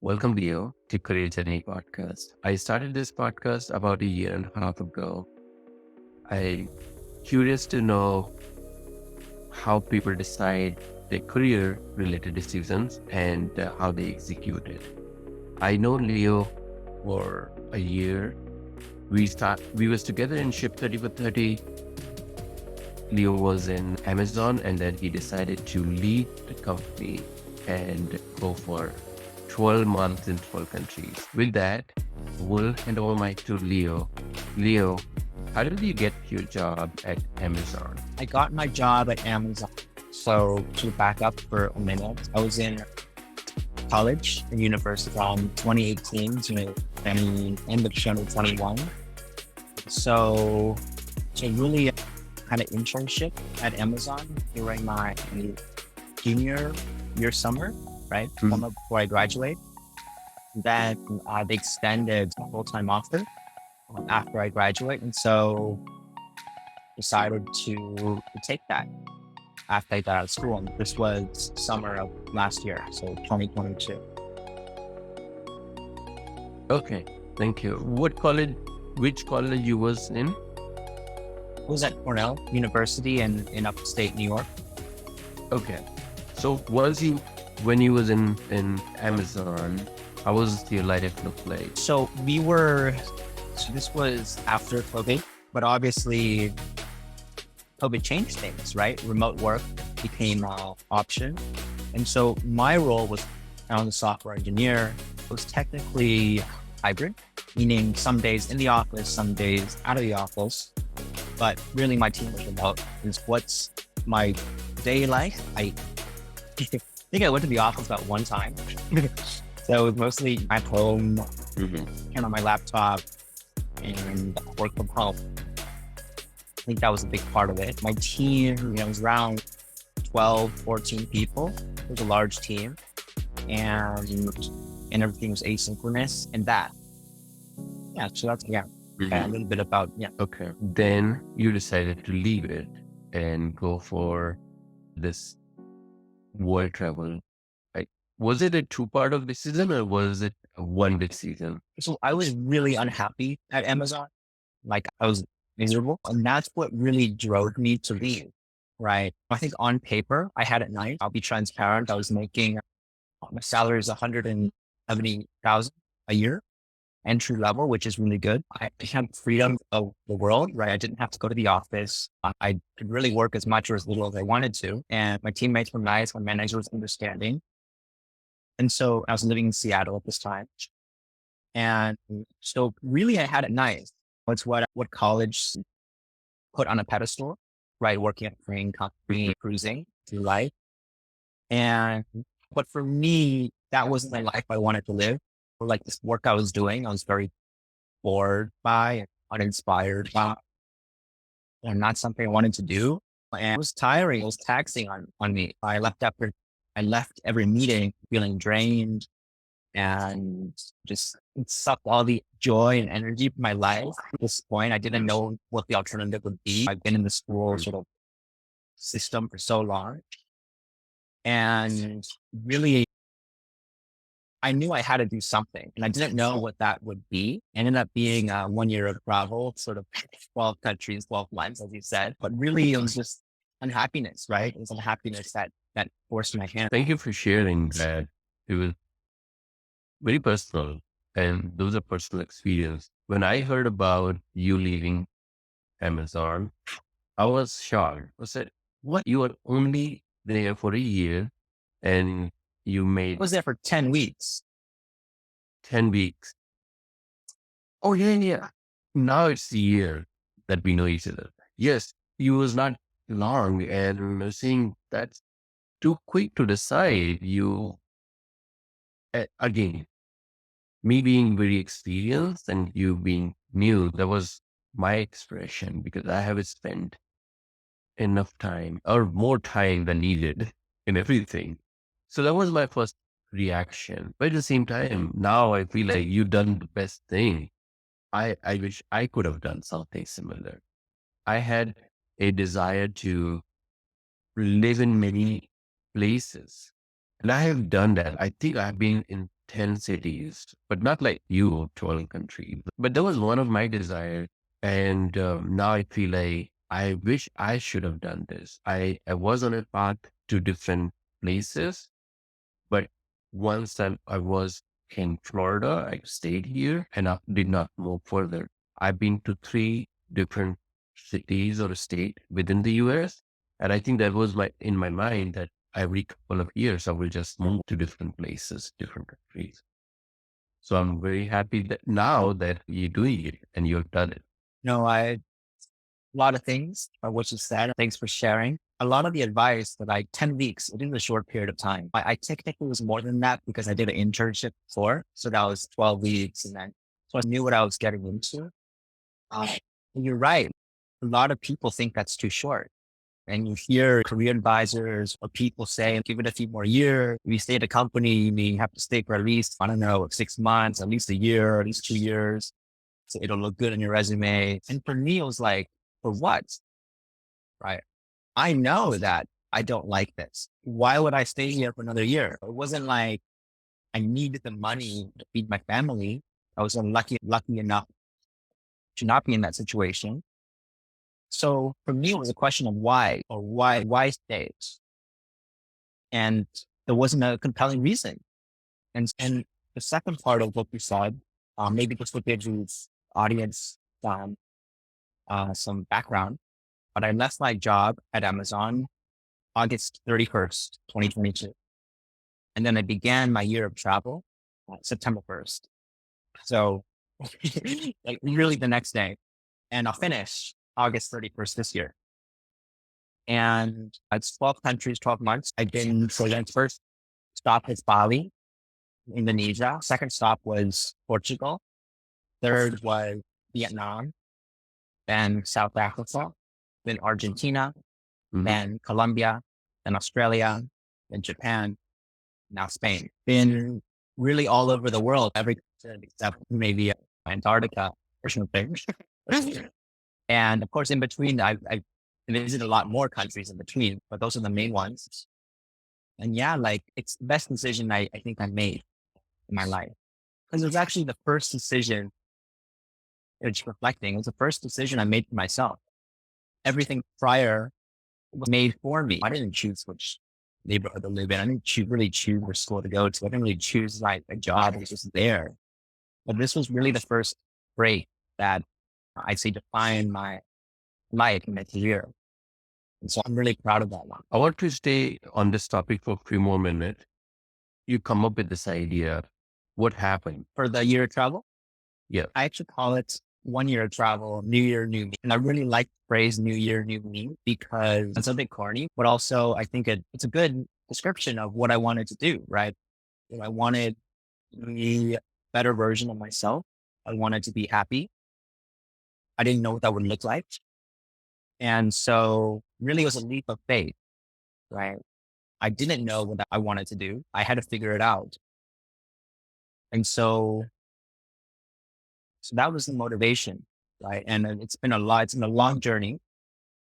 Welcome, Leo, to Career Journey podcast. I started this podcast about a year and a half ago. I'm curious to know how people decide their career related decisions and how they execute it. I know Leo for a year. We was together in Ship 30 for 30. Leo was in Amazon and then he decided to leave the company and go for 12 months in 12 countries. With that, we'll hand over mic to Leo. Leo, how did you get your job at Amazon? I got my job at Amazon. So to back up for a minute, I was in college and university from 2018 to the end of 2021. So really had an internship at Amazon during my junior year summer, right? Summer before I graduate. Then they extended a full-time offer after I graduate. And so decided to take that after I got out of school. And this was summer of last year, so 2022. Okay, thank you. Which college you was in? I was at Cornell University in upstate New York. Okay, so when you was in Amazon, how was your life look like? So this was after COVID, but obviously COVID changed things, right? Remote work became an option. And so my role was, I was a software engineer. It was technically hybrid, meaning some days in the office, some days out of the office. But really my team was remote. Is what's my day like? I think I went to the office about one time. So it was mostly at home, and on my laptop and work from home. I think that was a big part of it. My team, was around 12, 14 people. It was a large team, and everything was asynchronous. And so that's a little bit about Okay, then you decided to leave it and go for this world travel. Was it a two-part of decision or was it a one decision? So I was really unhappy at Amazon. Like I was miserable, and that's what really drove me to leave. Right. I think on paper I had it nice. I'll be transparent. I was making my salary is 170,000 a year, entry level, which is really good. I had freedom of the world, right? I didn't have to go to the office. I could really work as much or as little as I wanted to. And my teammates were nice. My manager was understanding. And so I was living in Seattle at this time. And so really I had it nice. It's what college put on a pedestal, right? Working at a crane company, cruising through life. But for me, that wasn't the life I wanted to live. Or like this work I was doing, I was very bored by and uninspired by, and not something I wanted to do. And it was tiring. It was taxing on me. I left every meeting feeling drained and just it sucked all the joy and energy from my life. At this point, I didn't know what the alternative would be. I've been in the school sort of system for so long. And really, I knew I had to do something and I didn't know what that would be. Ended up being 1 year of travel, sort of 12 countries, 12 months, as you said. But really, it was just unhappiness, right? It was unhappiness that forced my hand. Thank you for sharing that. It was very personal and those are personal experience. When I heard about you leaving Amazon, I was shocked. I said, what? You were only there for a year and you I made was there for 10 weeks. 10 weeks. Oh, yeah. Now it's a year that we know each other. Yes, it was not long and seeing that's too quick to decide. Again, me being very experienced and you being new, that was my expression because I have spent enough time or more time than needed in everything. So that was my first reaction. But at the same time, now I feel like you've done the best thing. I wish I could have done something similar. I had a desire to live in many places. And I have done that. I think I've been in 10 cities, but not like you, 12 countries. But that was one of my desires. And now I feel like I wish I should have done this. I was on a path to different places, but once I was in Florida, I stayed here and I did not move further. I've been to three different cities or state within the US. And I think that was in my mind that every couple of years I will just move to different places, different countries. So I'm very happy that now that you're doing it and you've done it. No, a lot of things, what you said. Thanks for sharing. A lot of the advice that 10 weeks, it is a short period of time. I technically was more than that because I did an internship before. So that was 12 weeks. And then, so I knew what I was getting into. Uh, you're right. A lot of people think that's too short. And you hear career advisors or people say, give it a few more years. If you stay at a company, you may have to stay for at least, I don't know, 6 months, at least a year, at least 2 years. So it'll look good on your resume. And for me, it was like, for what? Right. I know that I don't like this. Why would I stay here for another year? It wasn't like I needed the money to feed my family. I was lucky enough to not be in that situation. So for me, it was a question of why or why stay? And there wasn't a compelling reason. And the second part of what you said, maybe this would give the audience some background, but I left my job at Amazon August 31st, 2022. And then I began my year of travel September 1st. So like really the next day. And I'll finish August 31st this year. And it's 12 countries, 12 months. I've been, so then first stop is Bali, Indonesia. Second stop was Portugal. Third was Vietnam, then South Africa, then Argentina, then Colombia, then Australia, then Japan, now Spain. Been really all over the world, every continent except maybe Antarctica or something. And of course, in between, I visited a lot more countries in between, but those are the main ones. And yeah, like it's the best decision I think I made in my life. Because it was actually the first decision, it's reflecting, it was the first decision I made for myself. Everything prior was made for me. I didn't choose which neighborhood to live in. I didn't really choose which school to go to. I didn't really choose like a job. It was just there. But this was really the first break that I'd say defined my life and my career. And so I'm really proud of that one. I want to stay on this topic for a few more minutes. You come up with this idea. What happened? For the year of travel? Yeah. I actually call it 1 year of travel, new year, new me. And I really like the phrase new year, new me because it's a bit corny, but also I think it's a good description of what I wanted to do, right? I wanted to be a better version of myself. I wanted to be happy. I didn't know what that would look like. And so really it was a leap of faith, right? I didn't know what I wanted to do. I had to figure it out. And so that was the motivation, right? And it's been it's been a long journey,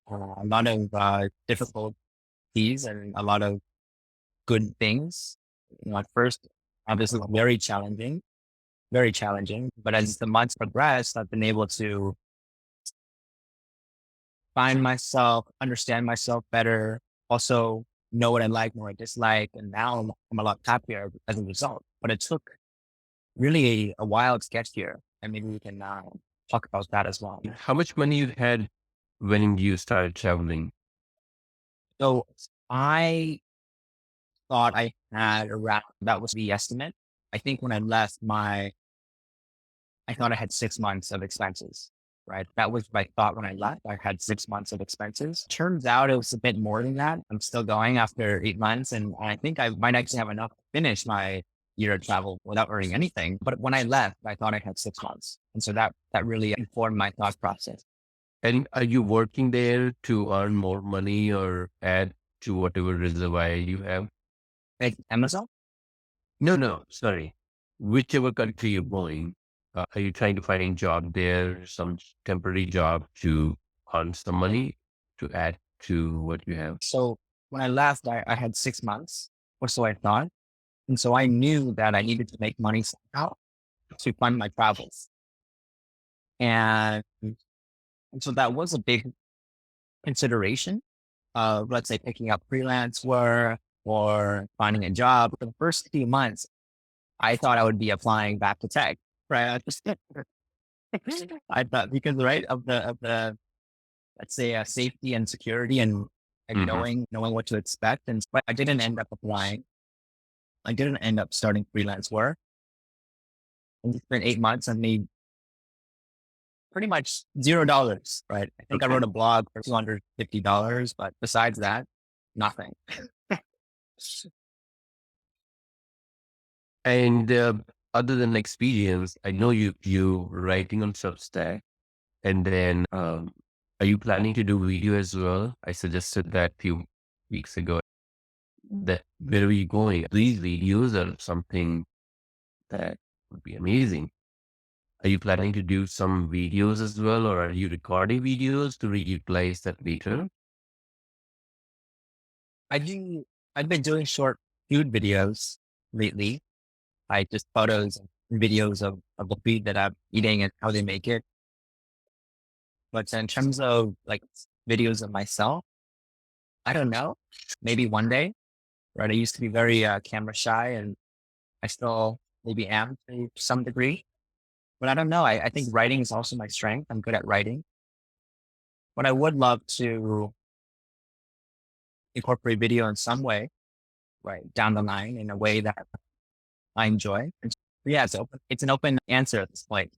a lot of difficulties and a lot of good things. At first, obviously very challenging, but as the months progressed, I've been able to find myself, understand myself better, also know what I like, know what I dislike. And now I'm a lot happier as a result, but it took really a while to get here. And maybe we can talk about that as well. How much money you had when you started traveling? So I thought I had around, that was the estimate. I think when I left I thought I had 6 months of expenses, right? That was my thought when I left. I had 6 months of expenses. Turns out it was a bit more than that. I'm still going after 8 months. And I think I might actually have enough to finish my year of travel without earning anything. But when I left, I thought I had 6 months. And so that really informed my thought process. And are you working there to earn more money or add to whatever reservoir you have? Like Amazon? No, sorry. Whichever country you're going, are you trying to find a job there, some temporary job to earn some money to add to what you have? So when I left, I had 6 months or so I thought. And so I knew that I needed to make money somehow to fund my travels. And so that was a big consideration of, let's say, picking up freelance work or finding a job. For the first few months, I thought I would be applying back to tech, right? I thought because right of the let's say safety and security and Hmm. knowing what to expect. And but I didn't end up applying. I didn't end up starting freelance work. And it's been 8 months and made pretty much $0, right? I think I Okay. wrote a blog for $250, but besides that, nothing. And other than experience, I know you writing on Substack, and then are you planning to do video as well? I suggested that few weeks ago. That where are you going? These videos are something that would be amazing. Are you planning to do some videos as well, or are you recording videos to reutilize that later? I do. I've been doing short food videos lately. I just photos and videos of the food that I'm eating and how they make it. But in terms of like videos of myself, I don't know. Maybe one day, right? I used to be very camera shy, and I still maybe am to some degree. But I don't know. I think writing is also my strength. I'm good at writing. But I would love to incorporate video in some way, right, down the line in a way that I enjoy. And so, yeah, it's open. It's an open answer at this point.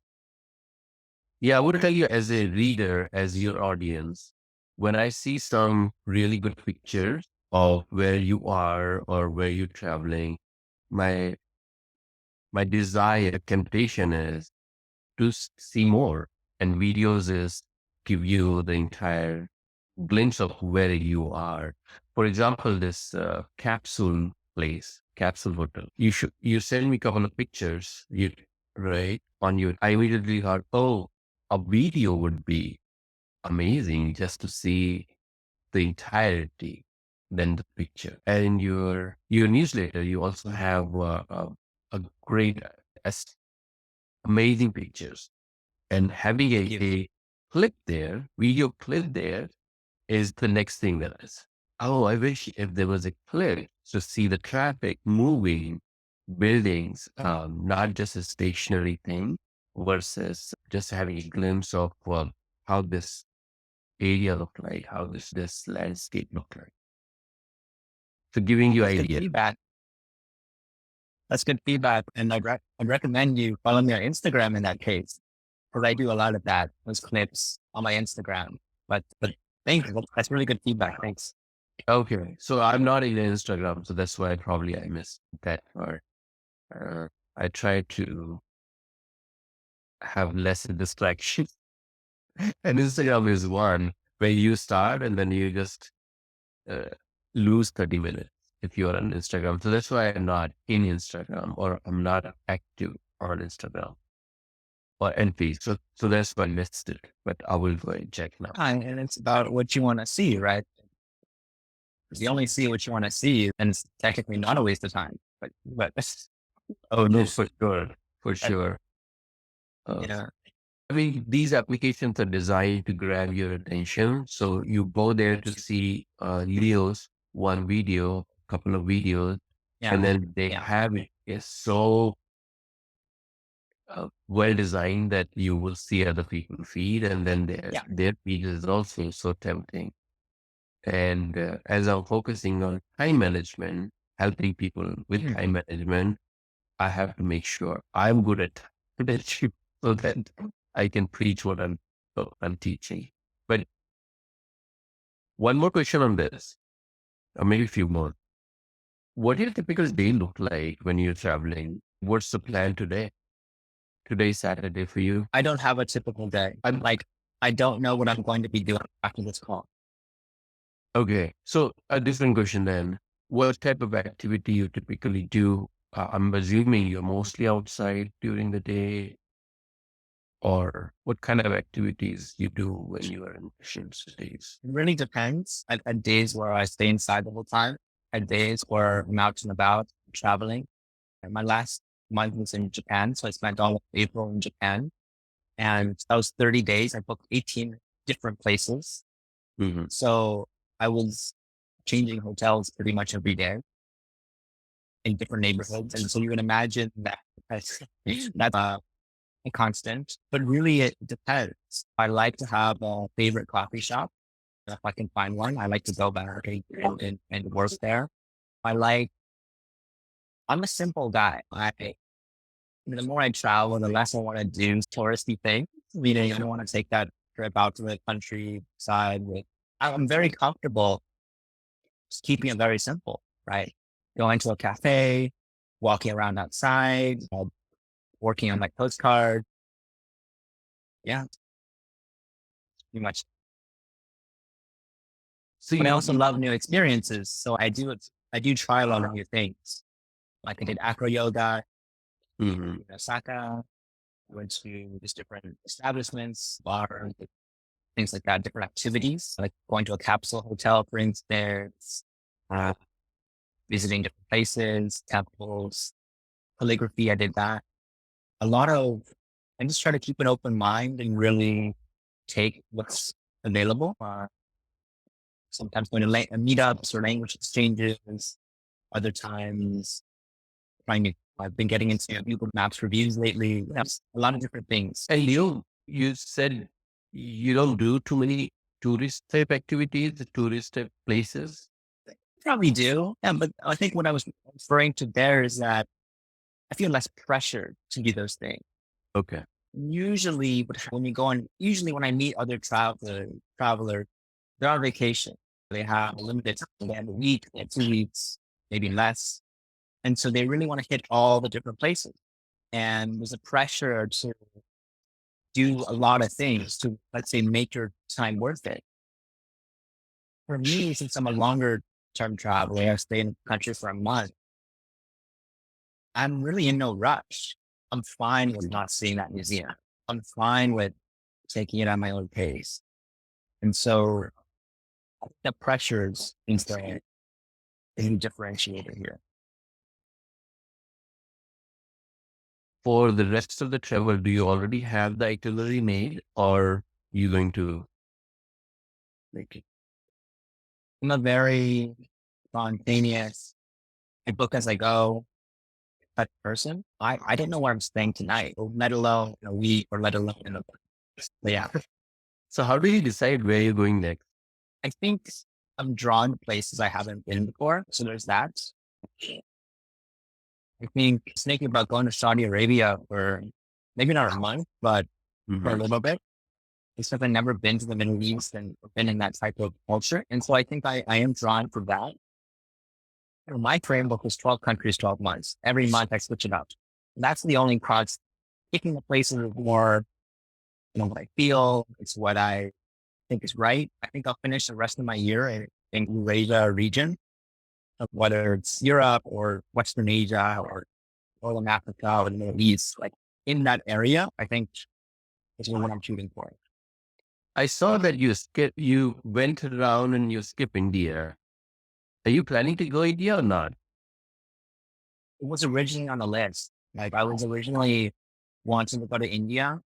Yeah, I would tell you as a reader, as your audience, when I see some really good pictures of where you are or where you're traveling, my my desire, temptation is to see more. And videos is give you the entire glimpse of where you are. For example, this capsule place, capsule hotel. You send me a couple of pictures, you right on you. I immediately thought, oh, a video would be amazing just to see the entirety than the picture. And in your newsletter, you also have a great, as- amazing pictures. And having Thank you. a clip there, video clip there, is the next thing that is. Oh, I wish if there was a clip to see the traffic moving, buildings, not just a stationary thing, versus just having a glimpse of how this area look like, how this landscape look like. So giving you That's good idea. feedback. That's good feedback. And I'd recommend you follow me on Instagram in that case, because I do a lot of that, those clips on my Instagram. But thank you. That's really good feedback. Thanks. Okay, so I'm not in Instagram, so that's why probably I missed that part. Uh, I try to have less distractions. And Instagram is one where you start and then you just uh, lose 30 minutes if you're on Instagram. So that's why I'm not in Instagram or I'm not active on Instagram or NP. So that's why I missed it. But I will go and check now. And it's about what you want to see, right? If you only see what you want to see, then it's technically not a waste of time. But Oh, no, for sure. For that, sure. Uh, yeah, I mean, these applications are designed to grab your attention. So you go there to see videos, one video, couple of videos, and yeah, then they yeah, have it is so well designed that you will see other people feed, and then yeah. their feed is also so tempting. And as I'm focusing on time management, helping people with Mhm. time management, I have to make sure I'm good at leadership so that I can preach what I'm teaching. But one more question on this, or maybe a few more. What your typical day look like when you're traveling? What's the plan today? Today's Saturday for you. I don't have a typical day. I'm Like, I don't know what I'm going to be doing after this call. okay. So a different question then. What type of activity you typically do? I'm assuming you're mostly outside during the day, or what kind of activities you do when you are in mission cities? It really depends. At days where I stay inside the whole time, at days where I'm out and about traveling. My last month was in Japan. So I spent all of April in Japan. And that was 30 days. I booked 18 different places. Hmm. So I was changing hotels pretty much every day in different neighborhoods. And so you can imagine that that's a constant, but really it depends. I like to have a favorite coffee shop. If I can find one, I like to go back and work there. I like, I'm a simple guy. The more I travel, the less I want to do touristy things. Meaning, I don't want to take that trip out to the countryside. I'm very comfortable just keeping it very simple, right? Going to a cafe, walking around outside, working on my postcard. Yeah, pretty much. So But I also love new experiences. So I do try a lot of new things. Like I did acro yoga Mhm. in Osaka, went to just different establishments, bars, things like that, different activities, like going to a capsule hotel, for instance, uh, visiting different places, temples, calligraphy. I did that. A lot of, I just try to keep an open mind and really take what's available. Sometimes going to meetups or language exchanges, other times trying to, I've been getting into Google Maps reviews lately. Yes, a lot of different things. And you said you don't do too many tourist type activities, tourist type places. Probably do. Yeah, but I think what I was referring to there is that I feel less pressure to do those things. Okay. Usually when you go on, usually when I meet other travelers, they're on vacation. They have a limited time. They have a week, they have 2 weeks, maybe less. And so they really want to hit all the different places. And there's a pressure to do a lot of things to, let's say, make your time worth it. For me, since I'm a longer term traveler, I stay in the country for a month. I'm really in no rush. I'm fine with not seeing that museum. I'm fine with taking it at my own pace. And so the pressures is the differentiator here. For the rest of the travel, do you already have the itinerary made, or you going to make it? I'm a very spontaneous, I book as I go type of person. I didn't know where I'm staying tonight, or let alone in a week, or let alone in a month. But yeah, So how do you decide where you're going next? I think I'm drawn to places I haven't been before. So there's that. I think thinking about going to Saudi Arabia for maybe not a month, but for a Mhm. little bit. It's because I've never been to the Middle East and been in that type of culture. And so I think I am drawn for that. My framework was 12 countries, 12 months. Every month I switch it up. That's the only cost. Picking the places is more, what I feel. It's what I think is right. I think I'll finish the rest of my year in Eurasia region, whether it's Europe or Western Asia or Northern Africa or the Middle East. Like in that area, I think is what I'm shooting for. I saw that you went around and you skip India. Are you planning to go India or not? It was originally on the list. Like I was originally wanting to go to India,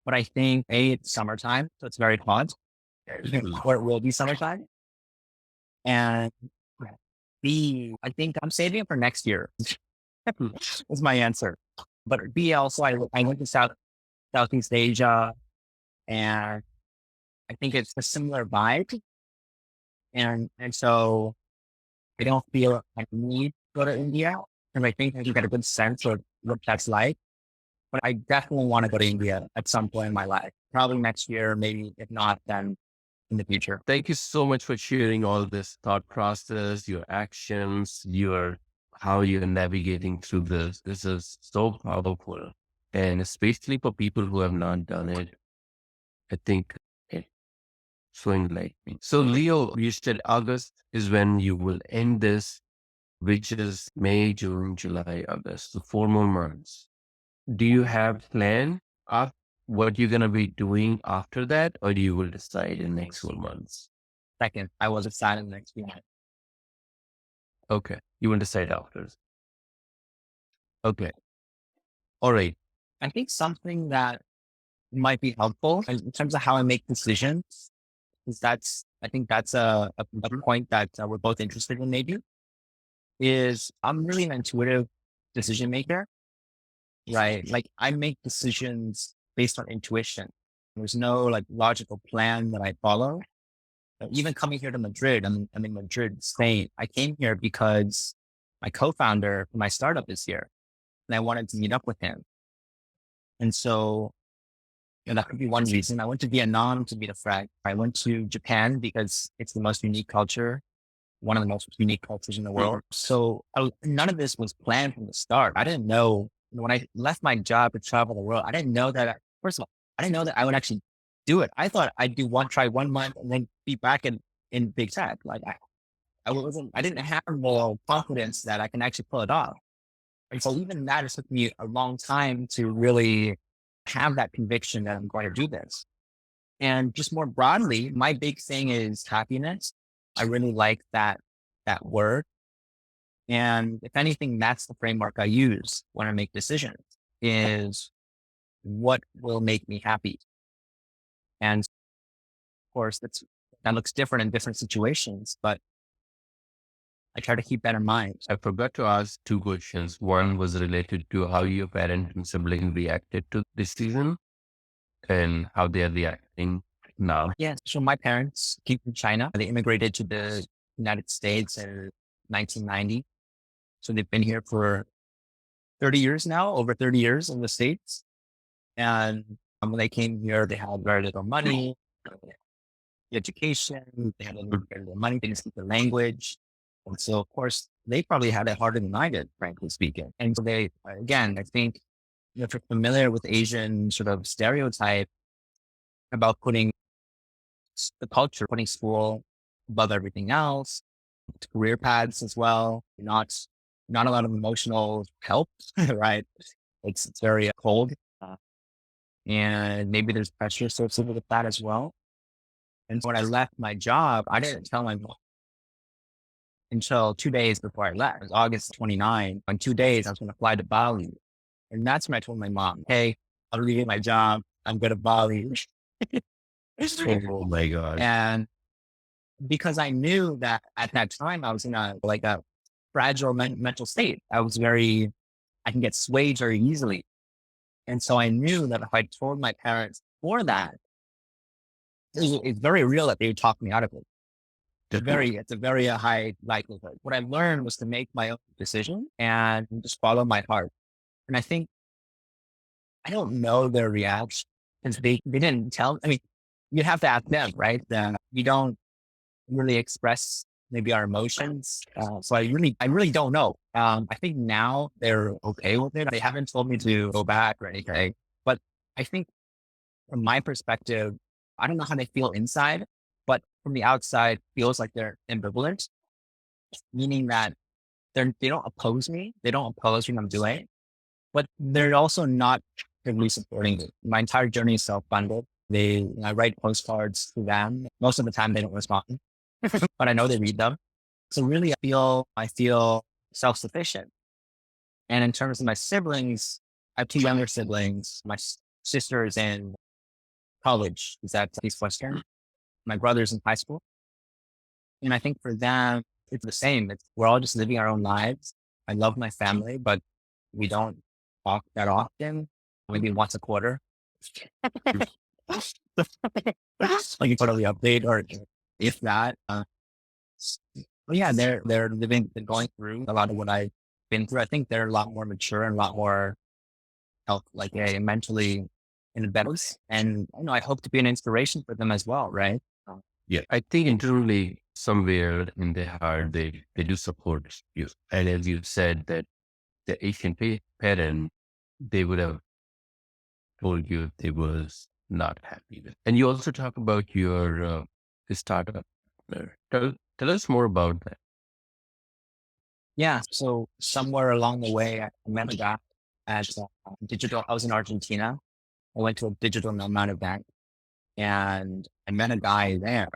but I think A, it's summertime, so it's very hot, or it will be summertime. And B, I think I'm saving it for next year. Hmm. Is my answer. But B, also I went to Southeast Asia, and I think it's a similar vibe. And so I don't feel I need to go to India, and I think I can get a good sense of what that's like. But I definitely want to go to India at some point in my life. Probably next year, maybe if not, then in the future. Thank you so much for sharing all this thought process, your actions, your how you're navigating through this. This is so powerful. And especially for people who have not done it, I think it's so enlightening. So Leo, you said August is when you will end this, which is May, June, July, August, so 4 more months. Do you have plan of what you're gonna be doing after that, or you will decide in next 4 months? Second, I was excited next week. Okay, you will decide after. Okay. All right. I think something that might be helpful in terms of how I make decisions is I think that's a point that we're both interested in maybe is I'm really an intuitive decision maker, right? Like I make decisions based on intuition. There's no like logical plan that I follow. Even coming here to Madrid, I'm in Madrid, Spain. I came here because my co-founder for my startup is here and I wanted to meet up with him. And so, that could be one reason. I went to Vietnam to meet a friend. I went to Japan because it's the most unique culture, one of the most unique cultures in the world. So none of this was planned from the start. I didn't know when I left my job to travel the world. I didn't know that. First of all, I didn't know that I would actually do it. I thought I'd try 1 month and then be back in big tech. Like I didn't have more confidence that I can actually pull it off. And so even that, it took me a long time to really have that conviction that I'm going to do this. And just more broadly, my big thing is happiness. I really like that word. And if anything, that's the framework I use when I make decisions is what will make me happy. And of course, that looks different in different situations, but I try to keep that in mind. I forgot to ask two questions. One was related to how your parent and sibling reacted to this season and how they are reacting now. Yeah. So my parents came from China. They immigrated to the United States in 1990. So they've been here for 30 years now, over 30 years in the States. And when they came here, they had very little money, education, they had very little money, they didn't speak the language. And so, of course, they probably had it harder than I did, frankly speaking. And so they, again, I think if you're familiar with Asian sort of stereotype about putting the culture, putting school above everything else, career paths as well, not a lot of emotional help, right? It's very cold. And maybe there's pressure associated with that as well. And so when I left my job, I didn't tell my mom until 2 days before I left. It was August 29. In 2 days, I was going to fly to Bali. And that's when I told my mom, hey, I'm leaving my job. I'm going to Bali. Oh my God. And because I knew that at that time I was in a fragile mental state. I can get swayed very easily. And so I knew that if I told my parents before that, it's very real that they would talk me out of it. It's a very high likelihood. What I learned was to make my own decision and just follow my heart. And I think I don't know their reaction because they didn't tell. I mean, you'd have to ask them, right? We don't really express maybe our emotions. So I really don't know. I think now they're okay with it. They haven't told me to go back or anything, but I think from my perspective, I don't know how they feel inside, but from the outside feels like they're ambivalent, meaning that they don't oppose me. They don't oppose what I'm doing, but they're also not actively supporting me. My entire journey is self-funded. I write postcards to them. Most of the time they don't respond, but I know they read them. So really I feel self-sufficient. And in terms of my siblings, I have two younger siblings. My sister is in college. Is at East Western. My brother's in high school. And I think for them, it's the same. We're all just living our own lives. I love my family, but we don't talk that often, maybe once a quarter. Like you totally update or if that. But yeah, they're going through a lot of what I've been through. I think they're a lot more mature and a lot more health, like mentally in a better place. And I hope to be an inspiration for them as well, right? Yeah. I think internally, somewhere in their heart, they do support you. And as you said, that the Asian parent, they would have told you they was not happy with. And you also talk about your startup. Tell us more about that. Yeah. So somewhere along the way, I met a guy at digital. I was in Argentina. I went to a digital nomad event and I met a guy there.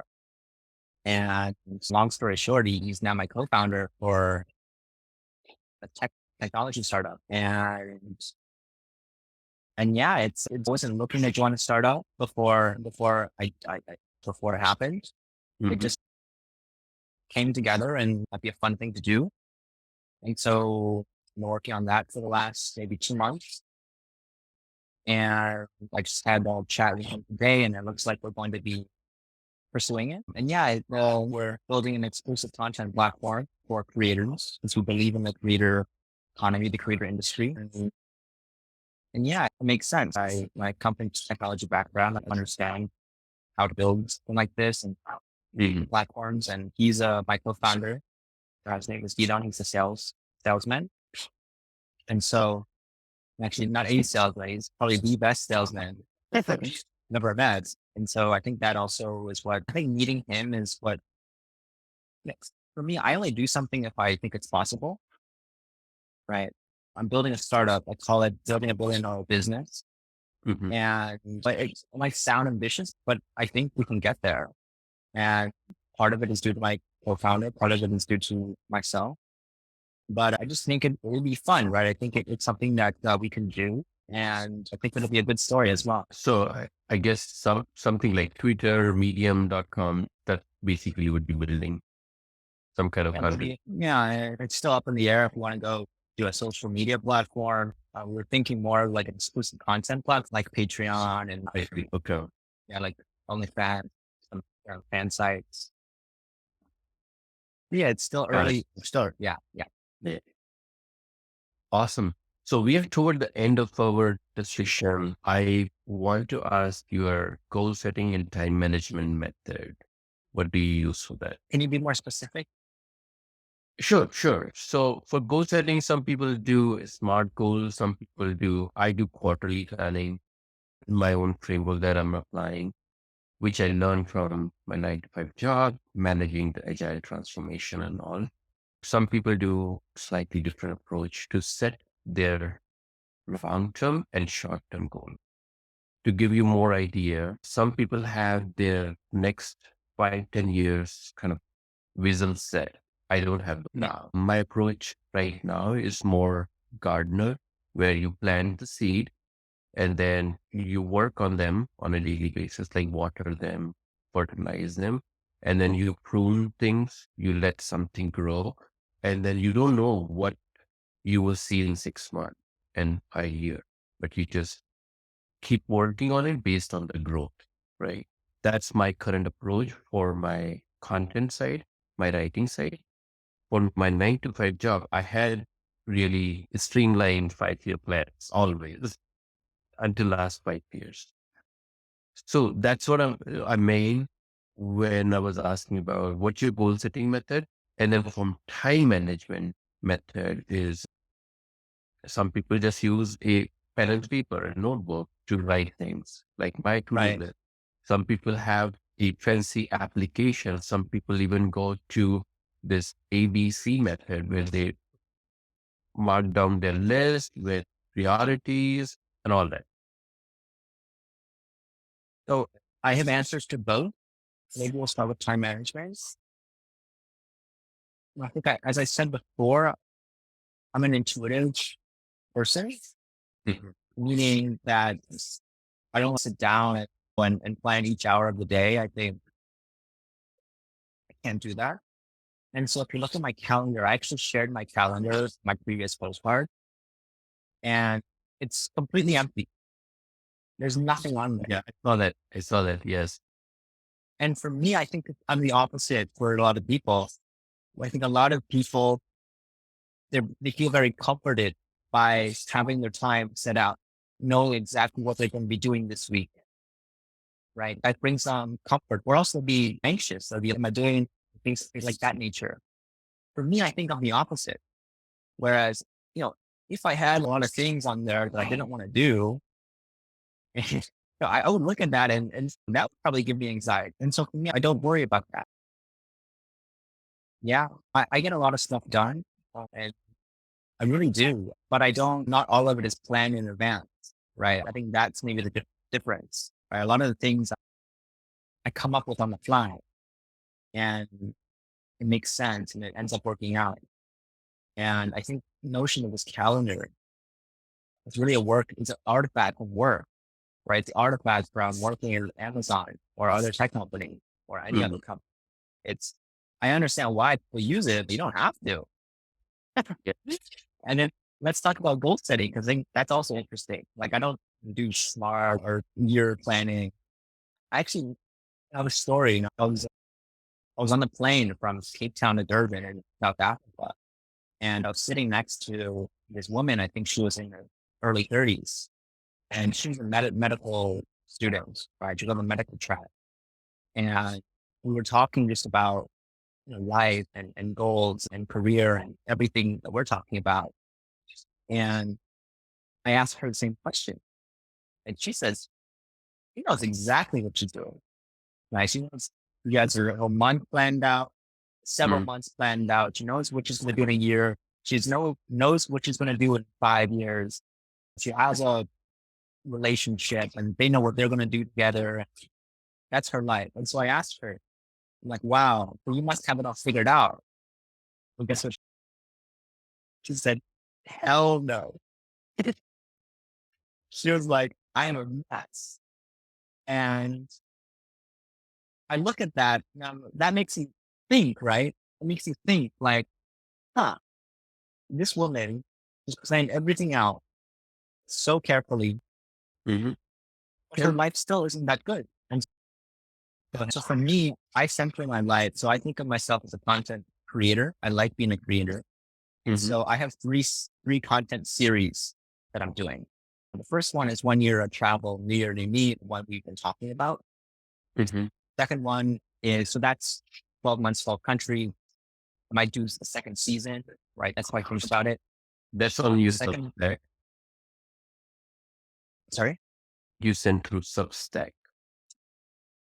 And long story short, he's now my co-founder for a tech technology startup. And yeah, it wasn't looking to join a startup before it happened. It Hmm. just came together and that'd be a fun thing to do. And so I'm working on that for the last maybe 2 months. And I just had a chat with him today, and it looks like we're going to be pursuing it. And yeah, we're building an exclusive content platform for creators because we believe in the creator economy, the creator industry. And yeah, it makes sense. My company's technology background, I understand how to build something like this and Hmm. platforms. And he's my co-founder. His name is Gidon. He's a salesman. And so actually not a salesman, he's probably the best salesman never met. And so I think that also is what I think meeting him is what next. For me, I only do something if I think it's possible, right? I'm building a startup. I call it building $1 billion business. Hmm. And but it might sound ambitious, but I think we can get there. And part of it is due to my co-founder, part of it is due to myself. But I just think it will be fun, right? I think it's something that we can do. And I think it'll be a good story as well. So I guess something like Twitter, Medium.com, that basically would be building some kind of And content. yeah, it's still up in the air if we want to go do a social media platform. We're thinking more of like an exclusive content platform like Patreon and I see. Okay. yeah, like OnlyFans, some fan sites. Yeah, it's still Got it. early. Still, yeah, yeah. Yeah. Awesome. So we are toward the end of our discussion. I want to ask your goal setting and time management method. What do you use for that? Can you be more specific? Sure, sure. So for goal setting, some people do SMART goals. Some people do, I do quarterly planning, my own framework that I'm applying, which I learned from my 9 to 5 job, managing the agile transformation and all. Some people do slightly different approach to set their long-term and short-term goal. To give you more idea, some people have their next 5, 10 years kind of vision set. I don't have now. My approach right now is more gardener, where you plant the seed and then you work on them on a daily basis, like water them, fertilize them, and then you prune things, you let something grow, and then you don't know what you will see in 6 months and a year, but you just keep working on it based on the growth, right? That's my current approach for my content side, my writing side. For my 9 to 5 job, I had really streamlined 5 year plans always until last 5 years. So that's what I mean when I was asking about what's your goal setting method. And then from time management method is some people just use a pen and paper, a notebook to write things like my to-do Right. list. Some people have a fancy application. Some people even go to this ABC method where they mark down their list with priorities and all that. So I have answers to both. Maybe we'll start with time management. I think as I said before, I'm an intuitive person, Mhm. meaning that I don't sit down and plan each hour of the day. I think I can't do that. And so if you look at my calendar, I actually shared my calendar, my previous postcard, and it's completely empty. There's nothing on there. Yeah, I saw that. I saw that. Yes. And for me, I think I'm the opposite for a lot of people. I think a lot of people, they feel very comforted by having their time set out, knowing exactly what they're going to be doing this week, right? That brings comfort. We're also be anxious. They'll be, am I doing things like that nature? For me, I think I'm the opposite. Whereas, if I had a lot of things on there that I didn't want to do, I would look at that and that would probably give me anxiety. And so for me, I don't worry about that. Yeah, I get a lot of stuff done and I really do, but I don't, not all of it is planned in advance, right? I think that's maybe the difference, right? A lot of the things I come up with on the fly and it makes sense and it ends up working out. And I think the notion of this calendar is really it's an artifact of work, right? It's the artifact from working in Amazon or other tech company or any other Mhm. company. It's, I understand why people use it, but you don't have to. Yeah. And then let's talk about goal setting because I think that's also interesting. Like I don't do smart or year planning. I actually have a story. I was on the plane from Cape Town to Durban in South Africa, and I was sitting next to this woman. I think she was in her early 30s, and she was a medical student, right? She was on the medical track, and we were talking just about life and goals and career and everything that we're talking about. And I asked her the same question, and she says, "She knows exactly what she's doing. Right? She knows she has her whole month planned out, several Mm. months planned out. She knows what she's going to do in a year. Knows what she's going to do in 5 years. She has a relationship, and they know what they're going to do together. That's her life." And so I asked her, I'm like, "Wow, well, you must have it all figured out." Well, guess what? She said, "Hell no." She was like, "I am a mess." And I look at that, that makes you think, right? It makes you think like, huh, this woman is planned everything out so carefully, Mhm. but her life still isn't that good. And so for me, I center my life. So I think of myself as a content creator. I like being a creator. And Mhm. so I have three content series that I'm doing. The first one is 1 year of travel, New Year, New Me, the one we've been talking about. Mhm. Second one is, so that's 12 months, 12 country. I might do the second season, right? That's how I think about it. That's on you Second, Substack. sorry. You sent through Substack.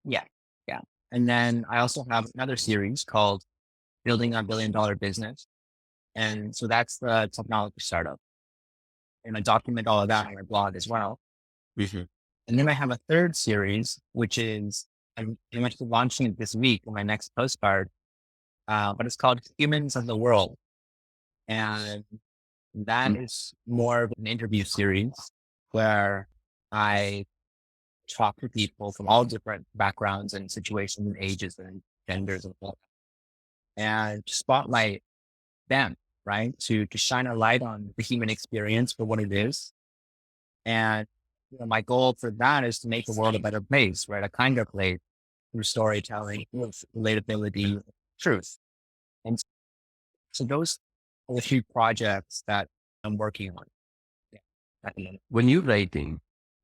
Yeah. Yeah. And then I also have another series called Building a $1 billion Business. And so that's the technology startup. And I document all of that on my blog as well. Mhm. And then I have a third series, which is, I'm actually launching it this week in my next postcard, but it's called Humans of the World. And that Mm. is more of an interview series where I talk to people from all different backgrounds and situations and ages and genders and all, and spotlight them, right? To shine a light on the human experience for what it is. And my goal for that is to make the world a better place, right? A kinder place through storytelling, with relatability, truth. And so those are the few projects that I'm working on. Yeah, at the moment. When you're writing,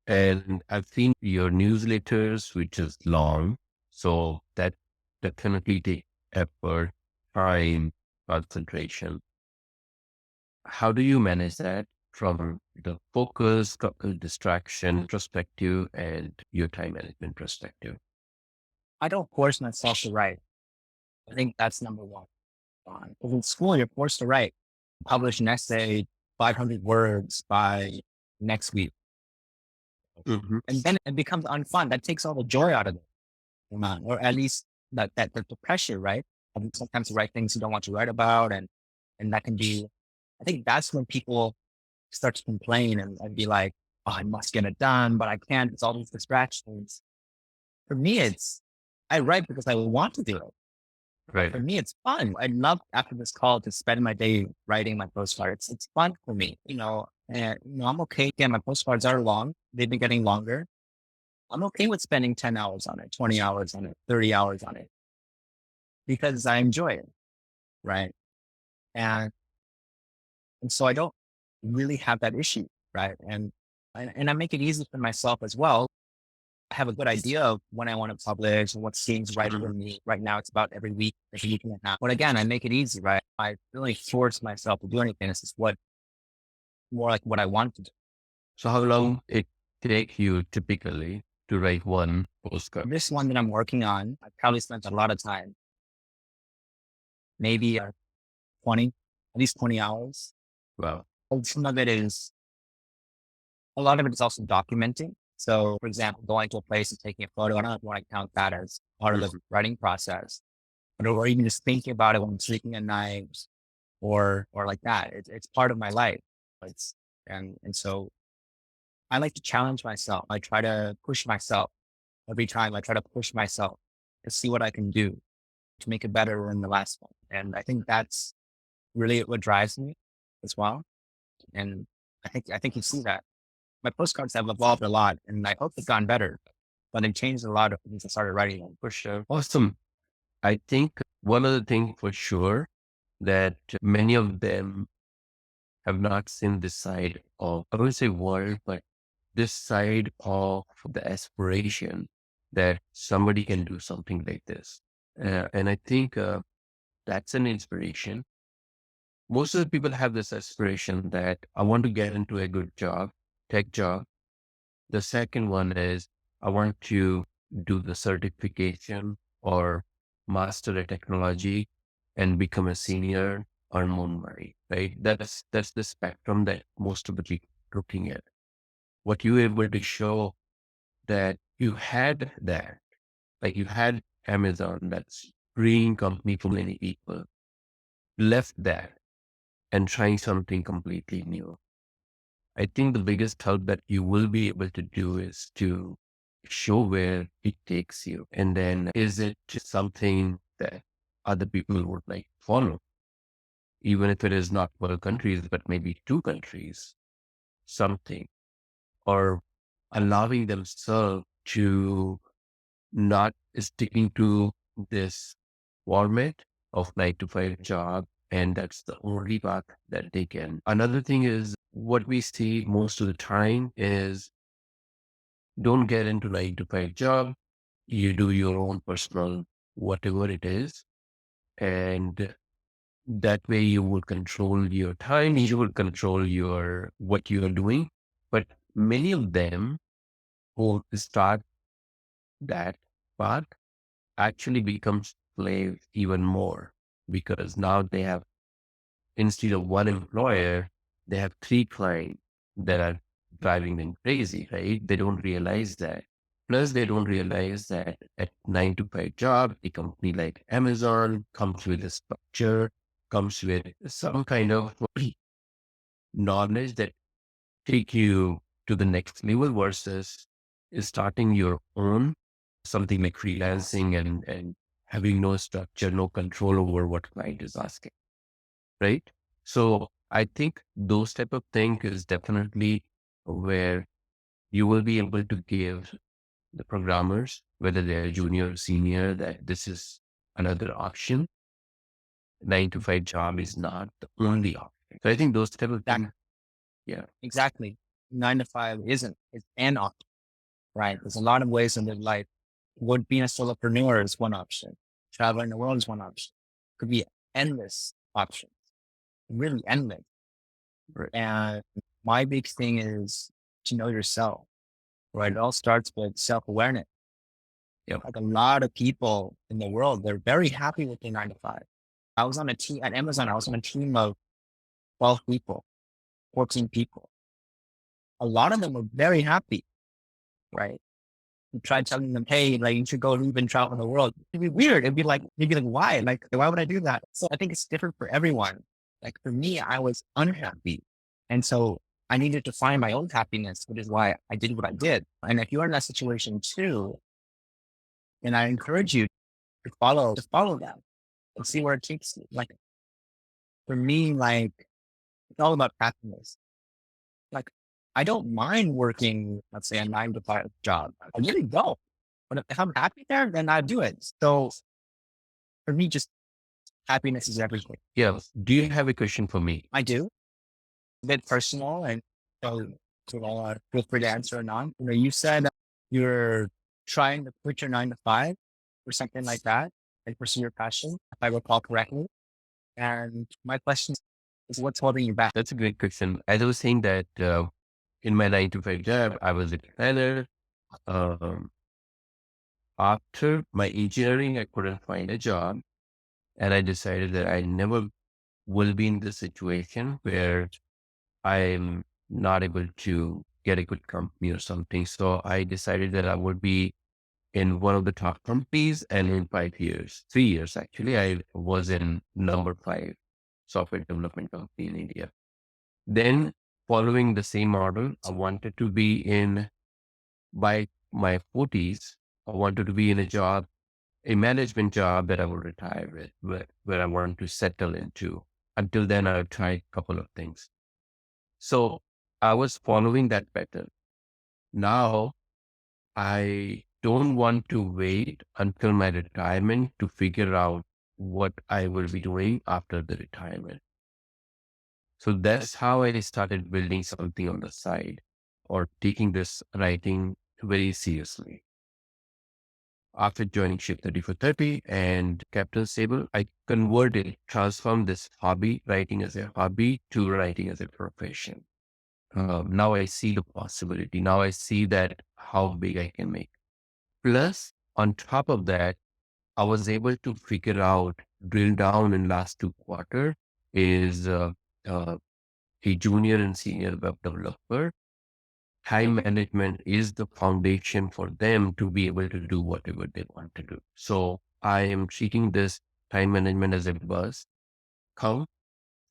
and I've seen your newsletters, which is long, so that definitely take effort, time, concentration. How do you manage that from the focus, distraction perspective, and your time management perspective? I don't force myself to write. I think that's number one. Because in school, you're forced to write, publish an essay, 500 words by next week. Mhm. And then it becomes unfun. That takes all the joy out of it, or at least the pressure, right? I mean, sometimes you write things you don't want to write about. And that can be, I think that's when people start to complain and be like, oh, I must get it done, but I can't. It's all these distractions. For me, I write because I want to do it. For Right. me, it's fun. I'd love after this call to spend my day writing my postcards. It's fun for me, and I'm okay. Again, my postcards are long. They've been getting longer. I'm okay with spending 10 hours on it, 20 hours on it, 30 hours on it because I enjoy it. Right. And, and so I don't really have that issue. Right. And I make it easy for myself as well. I have a good idea of when I want to publish and what seems right for Mhm. me. Right now, it's about every week and a half. But again, I make it easy, right? I really force myself to do anything. This is what more like what I want to do. So how long it take you typically to write one postcard? This one that I'm working on, I probably spent a lot of time, maybe 20, at least 20 hours. Wow. And some of it is, a lot of it is also documenting. So, for example, going to a place and taking a photo, I don't want to count that as part of the Mhm. writing process, or even just thinking about it when I'm sleeping at night, or like that. It's part of my life. It's and so I like to challenge myself. I try to push myself every time. I try to push myself to see what I can do to make it better than the last one. And I think that's really what drives me as well. And I think you see that. My postcards have evolved a lot and I hope they've gone better, but they've changed a lot since I started writing them. For sure. Awesome. I think one other thing for sure that many of them have not seen this side of, I wouldn't say world, but this side of the aspiration that somebody can do something like this. And I think that's an inspiration. Most of the people have this aspiration that I want to get into a good job, tech job. The second one is I want to do the certification or master a technology and become a senior, earn more money, right? That's the spectrum that most of the people are looking at. What you were able to show that you had that, like you had Amazon, that's freeing company for many people, left that and trying something completely new. I think the biggest help that you will be able to do is to show where it takes you. And then is it just something that other people would like follow, even if it is not 12 countries, but maybe 2 countries, something, or allowing themselves to not sticking to this format of 9 to 5 job. And that's the only path that they can. Another thing is what we see most of the time is don't get into 9 to 5 job. You do your own personal, whatever it is. And that way you will control your time. You will control what you are doing. But many of them who start that path actually becomes slave even more because now they have, instead of one employer, they have 3 clients that are driving them crazy, right? They don't realize that. Plus, they don't realize that at 9 to 5 job, a company like Amazon comes with a structure, comes with some kind of knowledge that take you to the next level versus starting your own, something like freelancing and having no structure, no control over what client is asking, right? So I think those type of thing is definitely where you will be able to give the programmers, whether they're junior or senior, that this is another option. 9 to 5 job is not the only option. So I think those type of things, yeah. Exactly. 9 to 5 isn't. It's an option, right? There's a lot of ways to live life. Would being a solopreneur is one option. Traveling the world is one option. Could be endless options, really endless. Right. And my big thing is to know yourself, right? It all starts with self-awareness. Yep. Like a lot of people in the world, they're very happy with their 9 to 5. I was on a team at Amazon. I was on a team of 12 people, 14 people. A lot of them were very happy, right? You try telling them, hey, like you should go leave and travel the world. It'd be weird. It'd be like, why? Like, why would I do that? So I think it's different for everyone. Like for me, I was unhappy. And so I needed to find my own happiness, which is why I did what I did. And if you're in that situation too, then I encourage you to follow that and see where it takes you. Like for me, like it's all about happiness. Like I don't mind working, let's say a 9 to 5 job. I really don't. But if I'm happy there, then I do it. So for me, just happiness is everything. Yeah. Do you have a question for me? I do. A bit personal and so feel free to answer or not. You said you're trying to quit your 9 to 5 or something like that and pursue your passion, if I recall correctly. And my question is what's holding you back? That's a great question. As I was saying that in my 9 to 5 job, I was a designer. Um, After my engineering, I couldn't find a job. And I decided that I never will be in this situation where I'm not able to get a good company or something. So I decided that I would be in one of the top companies and in 5 years, 3 years actually, I was in number 5. software development company in India. Then following the same model, I wanted to be in by my 40s. I wanted to be in a management job that I will retire with, where I want to settle into. Until then, I tried a couple of things. So I was following that pattern. Now I don't want to wait until my retirement to figure out what I will be doing after the retirement. So that's how I started building something on the side or taking this writing very seriously. After joining Shift 3430 and Captain Stable, I transformed this hobby, writing as a hobby, to writing as a profession. Now I see the possibility. Now I see that how big I can make. Plus, on top of that, I was able to figure out, drill down in last 2 quarter is uh, a junior and senior web developer. Time management is the foundation for them to be able to do whatever they want to do. So I am treating this time management as a bus. Come,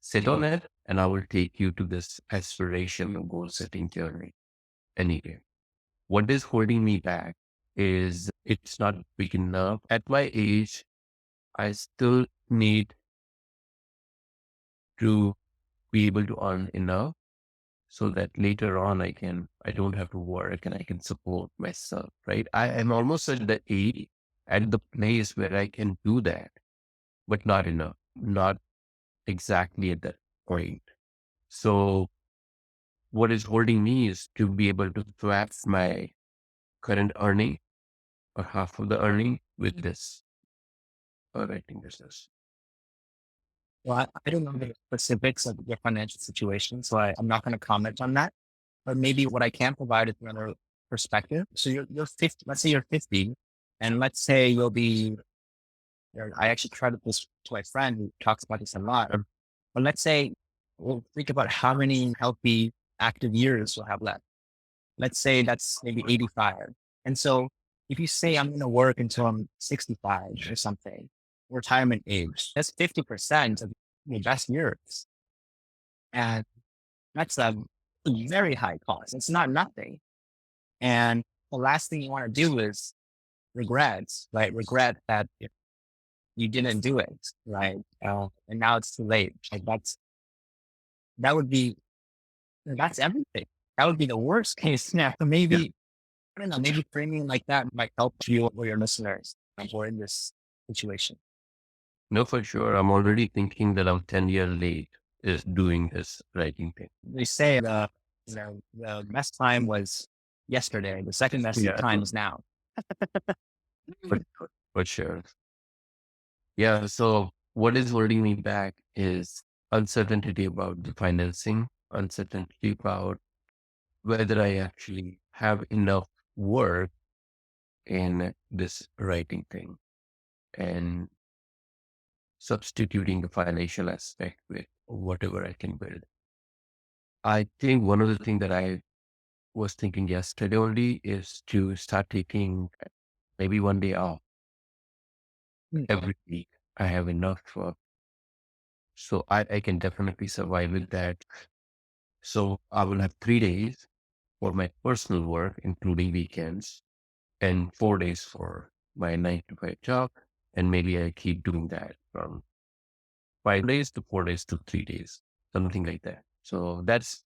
sit on it, and I will take you to this aspiration and goal setting journey anyway. What is holding me back is it's not big enough. At my age, I still need to be able to earn enough so that later on I don't have to work and I can support myself, right? I am almost at the age, at the place where I can do that, but not enough, not exactly at that point. So what is holding me is to be able to swap my current earning or half of the earning with this writing business. Well, I don't know the specifics of your financial situation, so I'm not going to comment on that. But maybe what I can provide is another perspective. So you're 50, let's say you're 50, and let's say you'll be, I actually tried this to my friend who talks about this a lot. But let's say we'll think about how many healthy active years you'll have left. Let's say that's maybe 85. And so if you say I'm going to work until I'm 65 or something, retirement age, that's 50% of your best years. And that's a very high cost. It's not nothing. And the last thing you want to do is regrets, right? Regret that you didn't do it, right? And now it's too late. Like that would be, that's everything. That would be the worst case scenario. So Yeah. maybe, I don't know, maybe framing like that might help you or your listeners who are in this situation. No, for sure. I'm already thinking that I'm 10 years late is doing this writing thing. They say the best time was yesterday. The second best Yeah. time is now. For sure. Yeah. So what is holding me back is uncertainty about the financing, uncertainty about whether I actually have enough work in this writing thing and substituting the financial aspect with whatever I can build. I think one of the things that I was thinking yesterday only is to start taking maybe one day off Hmm. every week. I have enough, so I can definitely survive with that. So I will have 3 days for my personal work, including weekends, and 4 days for my 9 to 5 job. And maybe I keep doing that from 5 days to 4 days to 3 days, something like that. So that's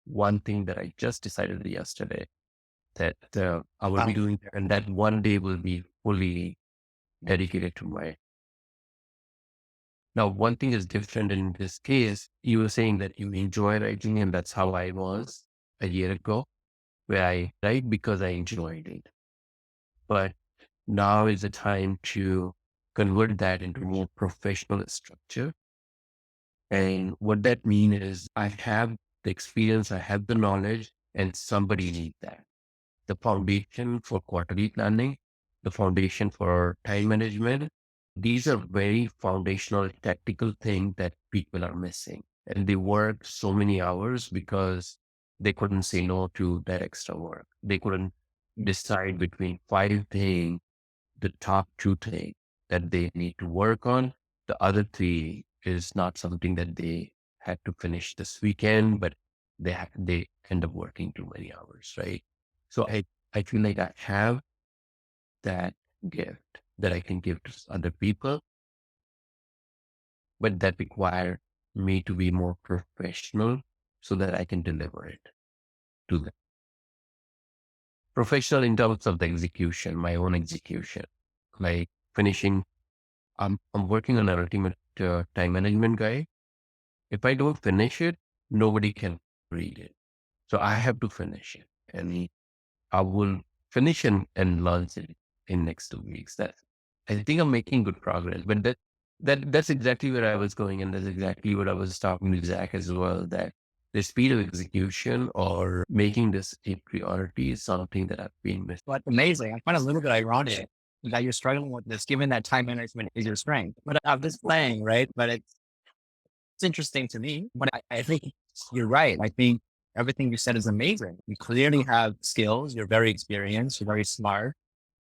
one thing that I just decided yesterday that I will be Wow. doing, and that one day will be fully dedicated to my. Now, one thing is different in this case. You were saying that you enjoy writing, and that's how I was a year ago, where I write because I enjoyed it. But now is the time to convert that into more professional structure. And what that means is I have the experience, I have the knowledge, and somebody needs that. The foundation for quarterly planning, the foundation for time management. These are very foundational tactical things that people are missing. And they work so many hours because they couldn't say no to that extra work. They couldn't decide between 5 things, the top 2 things that they need to work on. The other 3 is not something that they had to finish this weekend, but they end up working too many hours, right? So I feel like I have that gift that I can give to other people, but that require me to be more professional so that I can deliver it to them. Professional in terms of the execution, my own execution, like finishing. I'm working on an ultimate time management guide. If I don't finish it, nobody can read it. So I have to finish it, and I will finish and launch it in next 2 weeks. That I think I'm making good progress, but that's exactly where I was going, and that's exactly what I was talking to Zach as well. That the speed of execution or making this a priority is something that I've been missing. But amazing. I find it a little bit ironic that you're struggling with this, given that time management is your strength. But I'm just playing, right? But it's interesting to me. But I think you're right. I think everything you said is amazing. You clearly have skills. You're very experienced. You're very smart.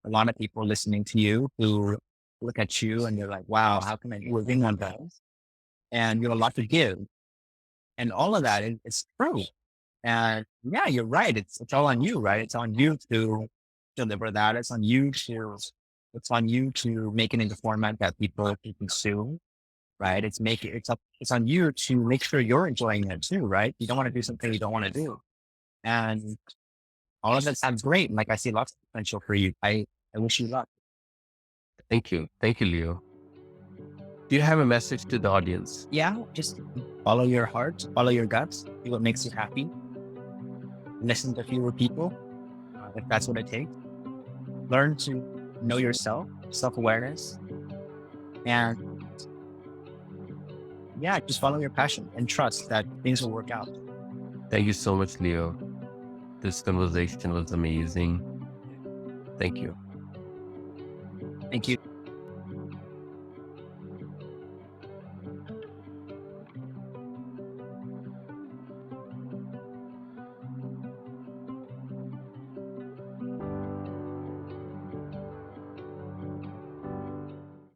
A lot of people listening to you who look at you and they're like, wow, how can I do a thing on that? And you have a lot to give. And all of that is true. And yeah, you're right. It's all on you, right? It's on you to deliver that. It's on you to make it into format that people can consume, right? It's on you to make sure you're enjoying it too, right? You don't want to do something you don't want to do. And all of that sounds great. Like I see lots of potential for you. I wish you luck. Thank you. Thank you, Leo. Do you have a message to the audience? Yeah, just follow your heart, follow your guts, do what makes you happy. Listen to fewer people, if that's what it takes. Learn to know yourself, self-awareness, and yeah, just follow your passion and trust that things will work out. Thank you so much, Leo. This conversation was amazing. Thank you. Thank you.